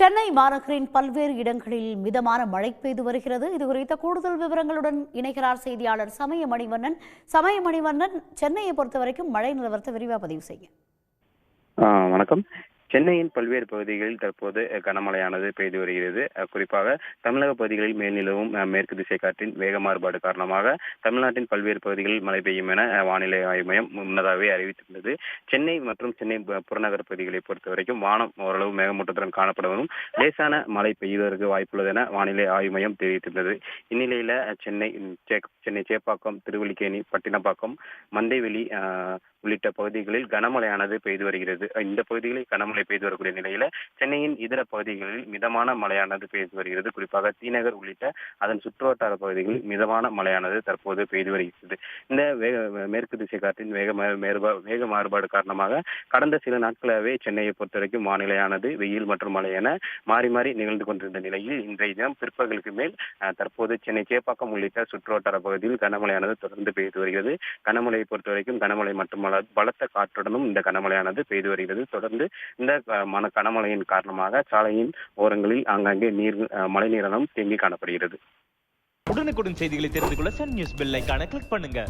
சென்னை மாநகரின் பல்வேறு இடங்களில் மிதமான மழை பெய்து வருகிறது. இதுகுறித்த கூடுதல் விவரங்களுடன் இணைகிறார் செய்தியாளர் சமயமணிவண்ணன். சமயமணிவண்ணன், சென்னையை பொறுத்தவரைக்கும் மழை நிலவரத்தை விரிவாக பதிவு செய்ய. வணக்கம். சென்னையின் பல்வேறு பகுதிகளில் தற்போது கனமழையானது பெய்து வருகிறது. குறிப்பாக தமிழக பகுதிகளில் மேல்நிலவும் மேற்கு திசை காற்றின் வேக மாறுபாடு காரணமாக தமிழ்நாட்டின் பல்வேறு பகுதிகளில் மழை பெய்யும் என வானிலை ஆய்வு மையம் முன்னதாகவே அறிவித்துள்ளது. சென்னை மற்றும் சென்னை புறநகர் பகுதிகளை பொறுத்தவரைக்கும் வானம் ஓரளவு மேகமூட்டத்துடன் காணப்படுவதும் லேசான மழை பெய்வதற்கு வாய்ப்புள்ளது என வானிலை ஆய்வு மையம் தெரிவித்துள்ளது. இந்நிலையில சென்னை சேப்பாக்கம், திருவல்லிக்கேணி, பட்டினப்பாக்கம், மந்தைவெளி உள்ளிட்ட பகுதிகளில் கனமழையானது பெய்து வருகிறது. இந்த பகுதிகளில் கனமழை பெய்து வரக்கூடிய நிலையில சென்னையின் இதர பகுதிகளில் மிதமான மழையானது பெய்து வருகிறது. குறிப்பாக தீநகர் உள்ளிட்ட அதன் சுற்றுவட்டார பகுதிகளில் மிதமான மழையானது தற்போது பெய்து வருகிறது. இந்த மேற்கு திசை காற்றின் வேக மாறுபாடு காரணமாக கடந்த சில நாட்களாகவே சென்னையை பொறுத்தவரைக்கும் வானிலையானது வெயில் மற்றும் மழை என மாறி மாறி நிகழ்ந்து கொண்டிருந்த நிலையில் இன்றைய தினம் பிற்பகலுக்கு மேல் தற்போது சென்னை சேப்பாக்கம் உள்ளிட்ட சுற்றுவட்டார பகுதியில் கனமழையானது தொடர்ந்து பெய்து வருகிறது. கனமழையை பொறுத்தவரைக்கும் கனமழை மட்டுமல்ல, பலத்த காற்றுடனும் இந்த கனமழையானது பெய்து வருகிறது. தொடர்ந்து இந்த கனமழையின் காரணமாக சாலையின் ஓரங்களில் ஆங்காங்கே மழை நீரானதும் தேங்கி காணப்படுகிறது. உடனுக்குடன் செய்திகளை தெரிந்து கொள்ள சன் நியூஸ் பெல் ஐகானை கிளிக் பண்ணுங்க.